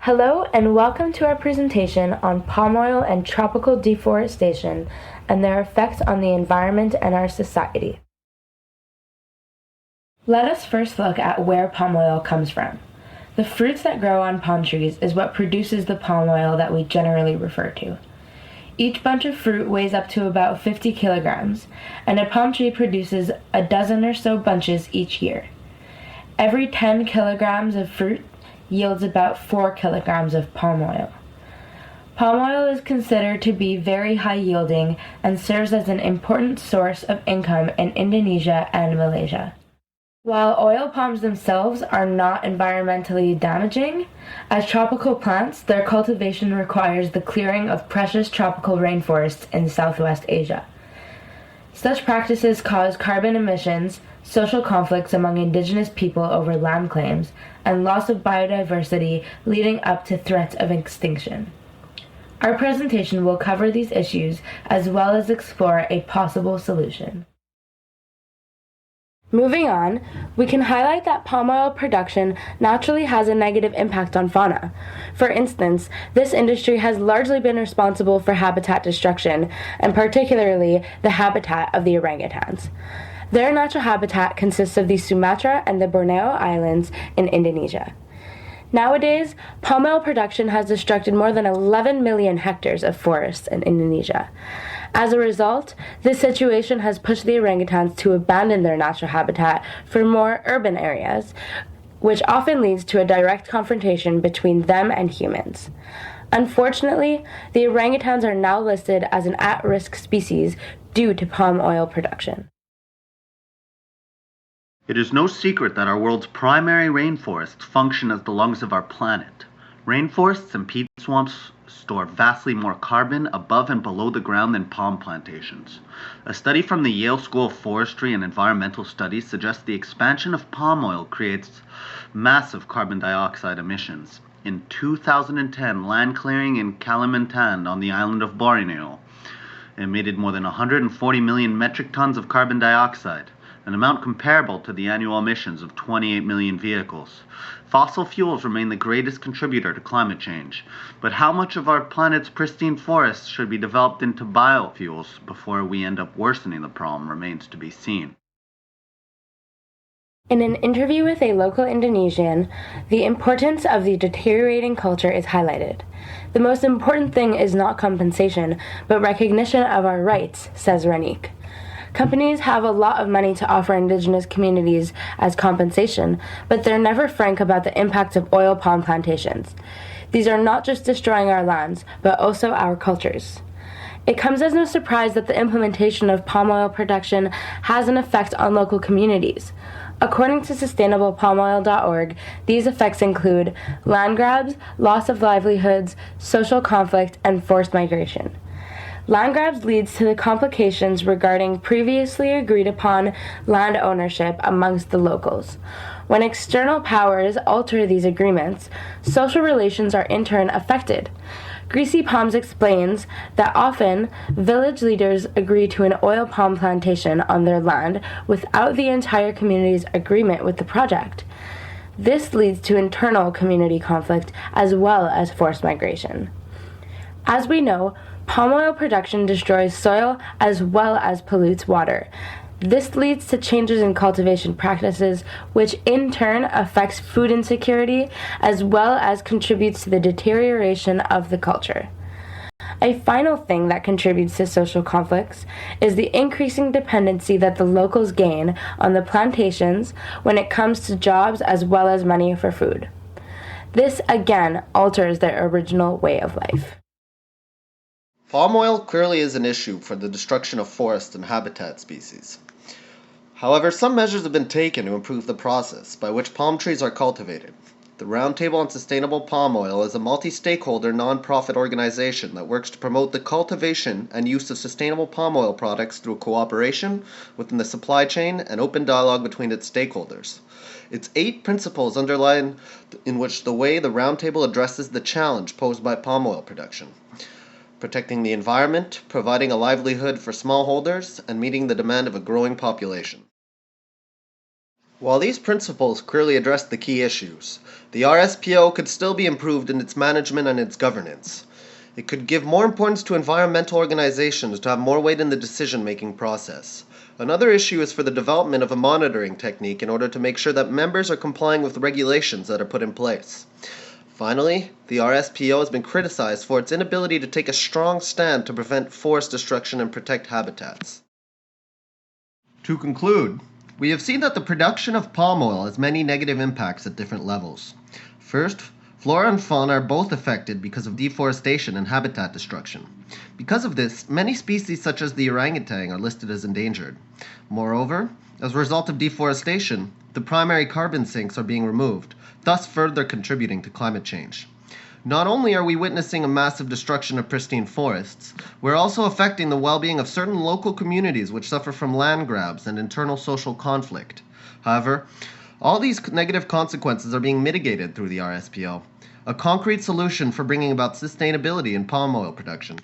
Hello and welcome to our presentation on palm oil and tropical deforestation and their effects on the environment and our society. Let us first look at where palm oil comes from. The fruits that grow on palm trees is what produces the palm oil that we generally refer to. Each bunch of fruit weighs up to about 50 kilograms, and a palm tree produces a dozen or so bunches each year. Every 10 kilograms of fruit yields about 4 kilograms of palm oil. Palm oil is considered to be very high yielding and serves as an important source of income in Indonesia and Malaysia. While oil palms themselves are not environmentally damaging, as tropical plants, their cultivation requires the clearing of precious tropical rainforests in Southwest Asia. Such practices cause carbon emissions, social conflicts among indigenous people over land claims, and loss of biodiversity leading up to threats of extinction. Our presentation will cover these issues as well as explore a possible solution. Moving on, we can highlight that palm oil production naturally has a negative impact on fauna. For instance, this industry has largely been responsible for habitat destruction, and particularly the habitat of the orangutans. Their natural habitat consists of the Sumatra and the Borneo Islands in Indonesia. Nowadays, palm oil production has destructed more than 11 million hectares of forests in Indonesia. As a result, this situation has pushed the orangutans to abandon their natural habitat for more urban areas, which often leads to a direct confrontation between them and humans. Unfortunately, the orangutans are now listed as an at-risk species due to palm oil production. It is no secret that our world's primary rainforests function as the lungs of our planet. Rainforests and peat swamps store vastly more carbon above and below the ground than palm plantations. A study from the Yale School of Forestry and Environmental Studies suggests the expansion of palm oil creates massive carbon dioxide emissions. In 2010, land clearing in Kalimantan on the island of Borneo emitted more than 140 million metric tons of carbon dioxide, an amount comparable to the annual emissions of 28 million vehicles. Fossil fuels remain the greatest contributor to climate change, but how much of our planet's pristine forests should be developed into biofuels before we end up worsening the problem remains to be seen. In an interview with a local Indonesian, the importance of the deteriorating culture is highlighted. The most important thing is not compensation, but recognition of our rights, says Ranik. Companies have a lot of money to offer indigenous communities as compensation, but they're never frank about the impact of oil palm plantations. These are not just destroying our lands, but also our cultures. It comes as no surprise that the implementation of palm oil production has an effect on local communities. According to sustainablepalmoil.org, these effects include land grabs, loss of livelihoods, social conflict, and forced migration. Land grabs leads to the complications regarding previously agreed upon land ownership amongst the locals. When external powers alter these agreements, social relations are in turn affected. Greasy Palms explains that often village leaders agree to an oil palm plantation on their land without the entire community's agreement with the project. This leads to internal community conflict as well as forced migration. As we know, palm oil production destroys soil as well as pollutes water. This leads to changes in cultivation practices, which in turn affects food insecurity as well as contributes to the deterioration of the culture. A final thing that contributes to social conflicts is the increasing dependency that the locals gain on the plantations when it comes to jobs as well as money for food. This again alters their original way of life. Palm oil clearly is an issue for the destruction of forests and habitat species. However, some measures have been taken to improve the process by which palm trees are cultivated. The Roundtable on Sustainable Palm Oil is a multi-stakeholder non-profit organization that works to promote the cultivation and use of sustainable palm oil products through cooperation within the supply chain and open dialogue between its stakeholders. Its 8 principles underline in which the way the Roundtable addresses the challenge posed by palm oil production: protecting the environment, providing a livelihood for smallholders, and meeting the demand of a growing population. While these principles clearly address the key issues, the RSPO could still be improved in its management and its governance. It could give more importance to environmental organizations to have more weight in the decision-making process. Another issue is for the development of a monitoring technique in order to make sure that members are complying with regulations that are put in place. Finally, the RSPO has been criticized for its inability to take a strong stand to prevent forest destruction and protect habitats. To conclude, we have seen that the production of palm oil has many negative impacts at different levels. First, flora and fauna are both affected because of deforestation and habitat destruction. Because of this, many species such as the orangutan are listed as endangered. Moreover, as a result of deforestation, the primary carbon sinks are being removed, thus further contributing to climate change. Not only are we witnessing a massive destruction of pristine forests, we're also affecting the well-being of certain local communities which suffer from land grabs and internal social conflict. However, all these negative consequences are being mitigated through the RSPO, a concrete solution for bringing about sustainability in palm oil production.